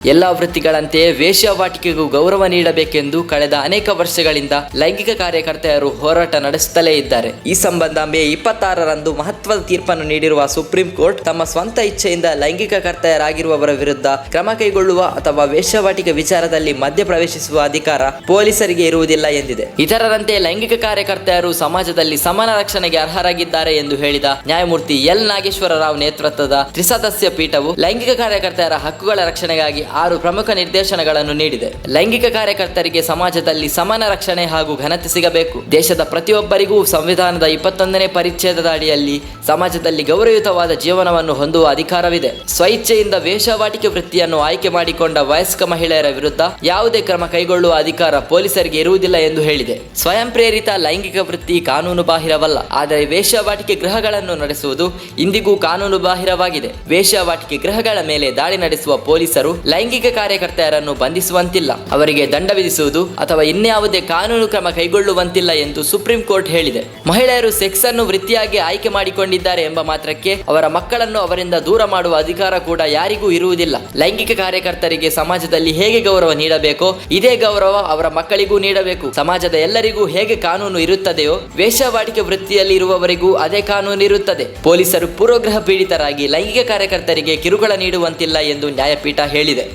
ಎಲ್ಲಾ ವೃತ್ತಿಗಳಂತೆಯೇ ವೇಶ್ಯಾವಾಟಿಕೆಗೂ ಗೌರವ ನೀಡಬೇಕೆಂದು ಕಳೆದ ಅನೇಕ ವರ್ಷಗಳಿಂದ ಲೈಂಗಿಕ ಕಾರ್ಯಕರ್ತೆಯರು ಹೋರಾಟ ನಡೆಸುತ್ತಲೇ ಇದ್ದಾರೆ. ಈ ಸಂಬಂಧ ಮೇ 26ರಂದು ಮಹತ್ವದ ತೀರ್ಪನ್ನು ನೀಡಿರುವ ಸುಪ್ರೀಂ ಕೋರ್ಟ್ ತಮ್ಮ ಸ್ವಂತ ಇಚ್ಛೆಯಿಂದ ಲೈಂಗಿಕ ಕರ್ತೆಯರಾಗಿರುವವರ ವಿರುದ್ಧ ಕ್ರಮ ಕೈಗೊಳ್ಳುವ ಅಥವಾ ವೇಶ್ಯಾವಾಟಿಕೆ ವಿಚಾರದಲ್ಲಿ ಮಧ್ಯಪ್ರವೇಶಿಸುವ ಅಧಿಕಾರ ಪೊಲೀಸರಿಗೆ ಇರುವುದಿಲ್ಲ ಎಂದಿದೆ. ಇತರರಂತೆ ಲೈಂಗಿಕ ಕಾರ್ಯಕರ್ತೆಯರು ಸಮಾಜದಲ್ಲಿ ಸಮಾನ ರಕ್ಷಣೆಗೆ ಅರ್ಹರಾಗಿದ್ದಾರೆ ಎಂದು ಹೇಳಿದ ನ್ಯಾಯಮೂರ್ತಿ ಎಲ್ ನಾಗೇಶ್ವರ ರಾವ್ ನೇತೃತ್ವದ ತ್ರಿಸದಸ್ಯ ಪೀಠವು ಲೈಂಗಿಕ ಕಾರ್ಯಕರ್ತೆಯರ ಹಕ್ಕುಗಳ ರಕ್ಷಣೆಗಾಗಿ 6 ಪ್ರಮುಖ ನಿರ್ದೇಶನಗಳನ್ನು ನೀಡಿದೆ. ಲೈಂಗಿಕ ಕಾರ್ಯಕರ್ತರಿಗೆ ಸಮಾಜದಲ್ಲಿ ಸಮಾನ ರಕ್ಷಣೆ ಹಾಗೂ ಘನತೆ ಸಿಗಬೇಕು. ದೇಶದ ಪ್ರತಿಯೊಬ್ಬರಿಗೂ ಸಂವಿಧಾನದ 21ನೇ ಪರಿಚ್ಛೇದದ ಅಡಿಯಲ್ಲಿ ಸಮಾಜದಲ್ಲಿ ಗೌರವಯುತವಾದ ಜೀವನವನ್ನು ಹೊಂದುವ ಅಧಿಕಾರವಿದೆ. ಸ್ವಇಚ್ಛೆಯಿಂದ ವೇಶ್ಯಾವಾಟಿಕೆ ವೃತ್ತಿಯನ್ನು ಆಯ್ಕೆ ಮಾಡಿಕೊಂಡ ವಯಸ್ಕ ಮಹಿಳೆಯರ ವಿರುದ್ಧ ಯಾವುದೇ ಕ್ರಮ ಕೈಗೊಳ್ಳುವ ಅಧಿಕಾರ ಪೊಲೀಸರಿಗೆ ಇರುವುದಿಲ್ಲ ಎಂದು ಹೇಳಿದೆ. ಸ್ವಯಂ ಪ್ರೇರಿತ ಲೈಂಗಿಕ ವೃತ್ತಿ ಕಾನೂನು ಬಾಹಿರವಲ್ಲ, ಆದರೆ ವೇಶ್ಯಾವಾಟಿಕೆ ಗೃಹಗಳನ್ನು ನಡೆಸುವುದು ಇಂದಿಗೂ ಕಾನೂನು ಬಾಹಿರವಾಗಿದೆ. ವೇಶ್ಯಾವಾಟಿಕೆ ಗೃಹಗಳ ಮೇಲೆ ದಾಳಿ ನಡೆಸುವ ಪೊಲೀಸರು ಲೈಂಗಿಕ ಕಾರ್ಯಕರ್ತೆಯರನ್ನು ಬಂಧಿಸುವಂತಿಲ್ಲ, ಅವರಿಗೆ ದಂಡ ವಿಧಿಸುವುದು ಅಥವಾ ಇನ್ಯಾವುದೇ ಕಾನೂನು ಕ್ರಮ ಕೈಗೊಳ್ಳುವಂತಿಲ್ಲ ಎಂದು ಸುಪ್ರೀಂ ಕೋರ್ಟ್ ಹೇಳಿದೆ. ಮಹಿಳೆಯರು ಸೆಕ್ಸ್ ಅನ್ನು ವೃತ್ತಿಯಾಗಿ ಆಯ್ಕೆ ಮಾಡಿಕೊಂಡಿದ್ದಾರೆ ಎಂಬ ಮಾತ್ರಕ್ಕೆ ಅವರ ಮಕ್ಕಳನ್ನು ಅವರಿಂದ ದೂರ ಮಾಡುವ ಅಧಿಕಾರ ಕೂಡ ಯಾರಿಗೂ ಇರುವುದಿಲ್ಲ. ಲೈಂಗಿಕ ಕಾರ್ಯಕರ್ತರಿಗೆ ಸಮಾಜದಲ್ಲಿ ಹೇಗೆ ಗೌರವ ನೀಡಬೇಕೋ ಇದೇ ಗೌರವ ಅವರ ಮಕ್ಕಳಿಗೂ ನೀಡಬೇಕು. ಸಮಾಜದ ಎಲ್ಲರಿಗೂ ಹೇಗೆ ಕಾನೂನು ಇರುತ್ತದೆಯೋ ವೇಶ್ಯಾವಾಟಿಕೆ ವೃತ್ತಿಯಲ್ಲಿ ಇರುವವರಿಗೂ ಅದೇ ಕಾನೂನು ಇರುತ್ತದೆ. ಪೊಲೀಸರು ಪೂರ್ವಗ್ರಹ ಪೀಡಿತರಾಗಿ ಲೈಂಗಿಕ ಕಾರ್ಯಕರ್ತರಿಗೆ ಕಿರುಕುಳ ನೀಡುವಂತಿಲ್ಲ ಎಂದು ನ್ಯಾಯಪೀಠ ಹೇಳಿದೆ.